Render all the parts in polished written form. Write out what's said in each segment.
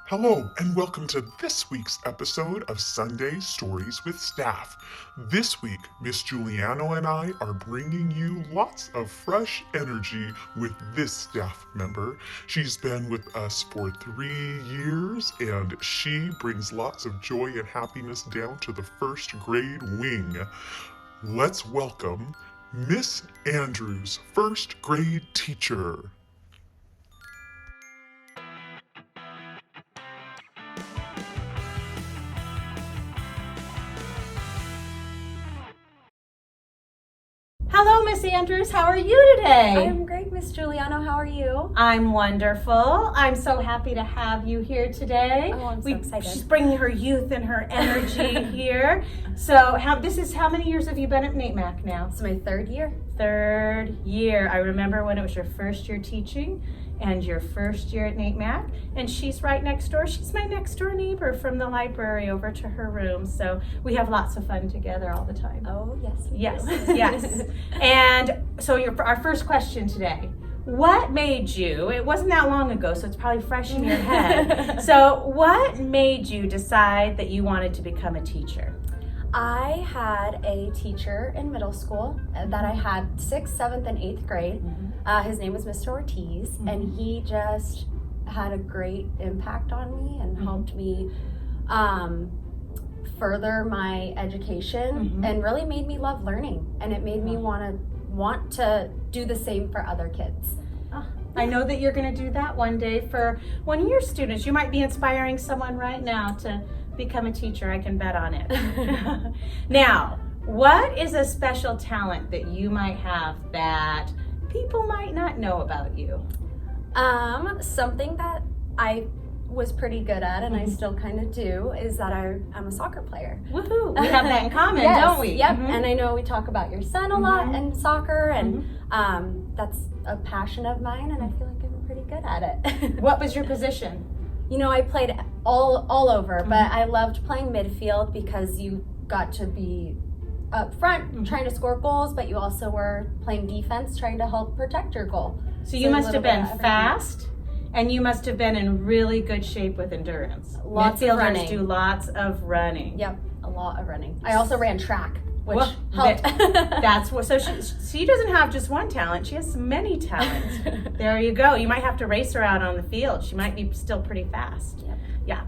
Hello, and welcome to this week's episode of Sunday Stories with Staff. This week, Miss Giuliano and I are bringing you lots of fresh energy with this staff member. She's been with us for 3 years, and she brings lots of joy and happiness down to the first grade wing. Let's welcome Miss Andrews, first grade teacher. Hello, Miss Andrews. How are you today? I'm great, Miss Giuliano. How are you? I'm wonderful. I'm so happy to have you here today. Oh, I'm so excited. She's bringing her youth and her energy here. So, how many years have you been at NATEMAC now? It's my third year. Third year. I remember when it was your first year teaching and your first year at NATEMAC, and she's right next door. She's my next door neighbor from the library over to her room. So we have lots of fun together all the time. Oh, yes. Yes. And so our first question today, what made you, it wasn't that long ago, so it's probably fresh in your head. So what made you decide that you wanted to become a teacher? I had a teacher in middle school that I had 6th, 7th, and 8th grade. His name was Mr. Ortiz, and he just had a great impact on me and helped me further my education and really made me love learning, and it made me want to do the same for other kids. I know that you're going to do that one day for one of your students. You might be inspiring someone right now to become a teacher. I can bet on it. Now, what is a special talent that you might have that people might not know about you? Something that I was pretty good at, and I still kind of do, is that I'm a soccer player. Woohoo! We have that in common, yes, don't we? Yep. And I know we talk about your son a lot and soccer, and that's a passion of mine, and I feel like I'm pretty good at it. What was your position? You know, I played all over, but I loved playing midfield because you got to be up front trying to score goals, but you also were playing defense trying to help protect your goal. So you must have been fast, and you must have been in really good shape with endurance. Lots of running. Midfielders do lots of running. Yep, a lot of running. I also ran track, which helped. That's what. So she doesn't have just one talent; she has many talents. There you go. You might have to race her out on the field. She might be still pretty fast. Yep. Yeah.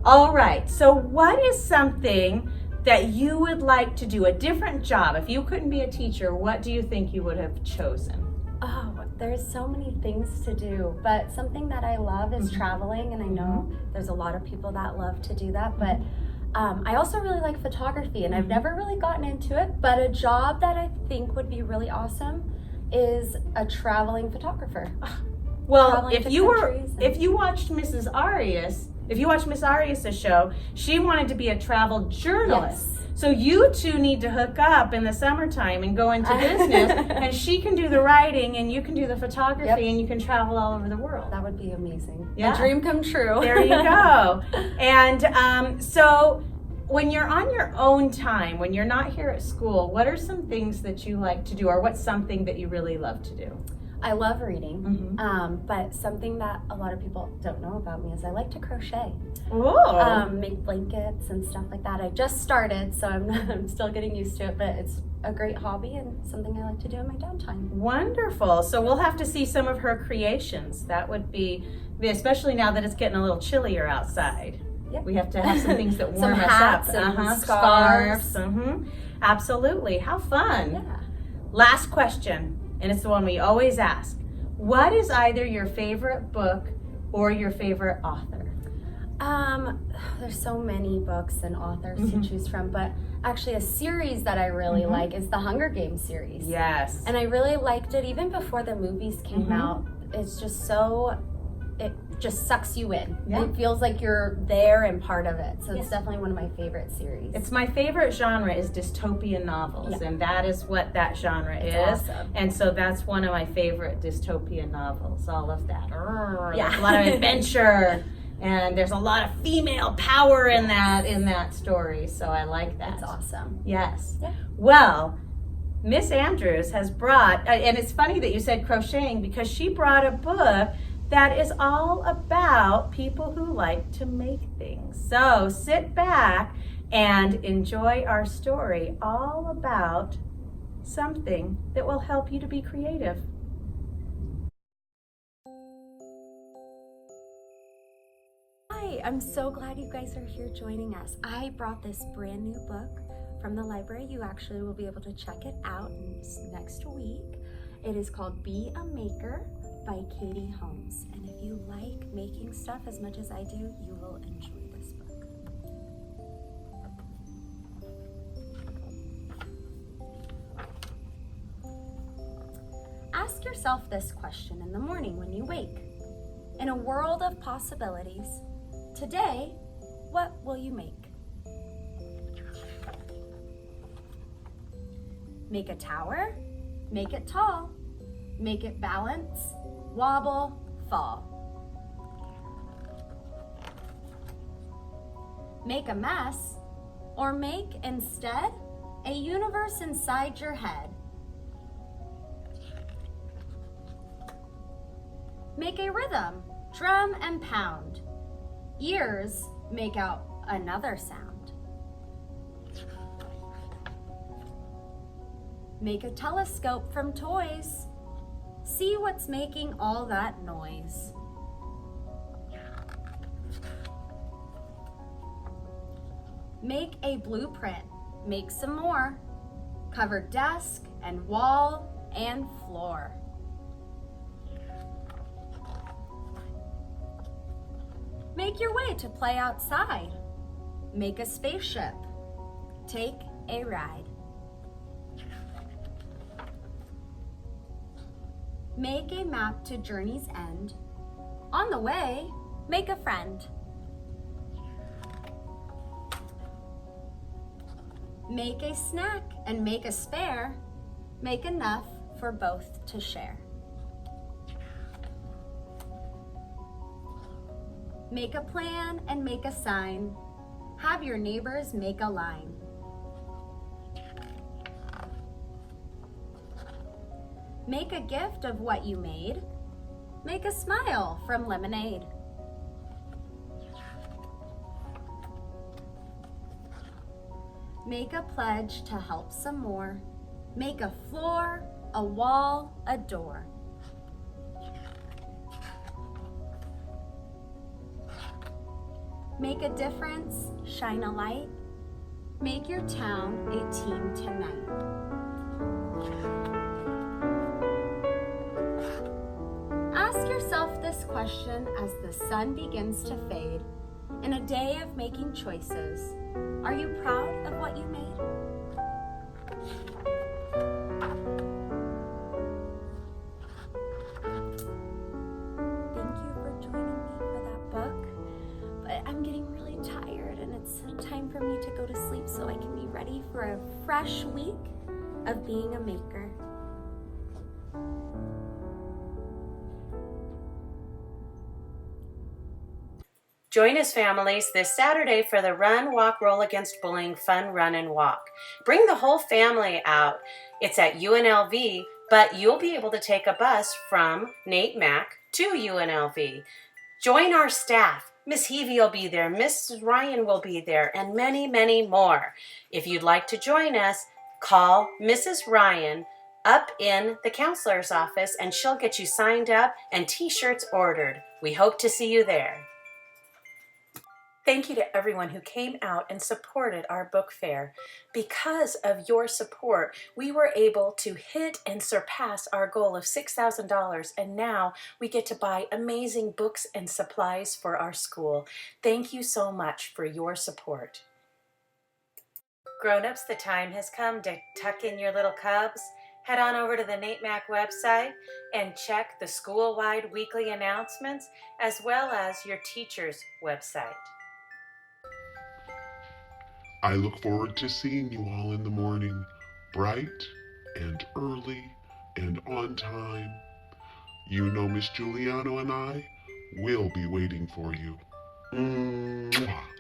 All right. So what is something that you would like to do, a different job? If you couldn't be a teacher, what do you think you would have chosen? Oh, there's so many things to do, but something that I love is traveling, and I know there's a lot of people that love to do that, but I also really like photography, and I've never really gotten into it, but a job that I think would be really awesome is a traveling photographer. Well, if you watched Mrs. Arias, if you watched Miss Arias' show, she wanted to be a travel journalist. Yes. So you two need to hook up in the summertime and go into business, and she can do the writing and you can do the photography, and you can travel all over the world. That would be amazing. Yeah. A dream come true. There you go. And so when you're on your own time, when you're not here at school, what are some things that you like to do, or what's something that you really love to do? I love reading, but something that a lot of people don't know about me is I like to crochet. Oh. Make blankets and stuff like that. I just started, so I'm still getting used to it, but it's a great hobby and something I like to do in my downtime. Wonderful. So we'll have to see some of her creations. That would be, especially now that it's getting a little chillier outside. Yep. We have to have some things that warm Some us hats up. and Scarves. Absolutely. How fun. Yeah. Last question, and it's the one we always ask. What is either your favorite book or your favorite author? There's so many books and authors to choose from, but actually a series that I really like is the Hunger Games series. Yes. And I really liked it even before the movies came out. It's just it just sucks you in. Yeah. It feels like you're there and part of it. So it's definitely one of my favorite series. It's my favorite genre is dystopian novels, and that is what that genre is. Awesome. And so that's one of my favorite dystopian novels. All of that. Yeah. There's a lot of adventure, and there's a lot of female power in that story. So I like that. It's awesome. Yes. Yeah. Well, Miss Andrews has brought, and it's funny that you said crocheting because she brought a book that is all about people who like to make things. So sit back and enjoy our story all about something that will help you to be creative. Hi, I'm so glad you guys are here joining us. I brought this brand new book from the library. You actually will be able to check it out next week. It is called Be a Maker by Katie Holmes. And if you like making stuff as much as I do, you will enjoy this book. Ask yourself this question in the morning when you wake. In a world of possibilities, today, what will you make? Make a tower, make it tall, make it balance, wobble, fall. Make a mess, or make instead a universe inside your head. Make a rhythm, drum and pound. Ears make out another sound. Make a telescope from toys. See what's making all that noise. Make a blueprint, make some more. Cover desk and wall and floor. Make your way to play outside. Make a spaceship. Take a ride. Make a map to journey's end. On the way, make a friend. Make a snack and make a spare. Make enough for both to share. Make a plan and make a sign. Have your neighbors make a line. Make a gift of what you made. Make a smile from lemonade. Make a pledge to help some more. Make a floor, a wall, a door. Make a difference, shine a light. Make your town a team tonight. Ask yourself this question as the sun begins to fade. In a day of making choices, are you proud of what you made? Thank you for joining me for that book. But I'm getting really tired and it's time for me to go to sleep so I can be ready for a fresh week of being a maker. Join us, families, this Saturday for the Run, Walk, Roll Against Bullying Fun Run and Walk. Bring the whole family out. It's at UNLV, but you'll be able to take a bus from Nate Mack to UNLV. Join our staff. Miss Heavey will be there, Mrs. Ryan will be there, and many, many more. If you'd like to join us, call Mrs. Ryan up in the counselor's office and she'll get you signed up and t-shirts ordered. We hope to see you there. Thank you to everyone who came out and supported our book fair. Because of your support, we were able to hit and surpass our goal of $6,000, and now we get to buy amazing books and supplies for our school. Thank you so much for your support. Grown-ups, the time has come to tuck in your little cubs. Head on over to the Nate Mack website and check the school-wide weekly announcements as well as your teacher's website. I look forward to seeing you all in the morning, bright and early and on time. You know Miss Giuliano and I will be waiting for you. Mwah.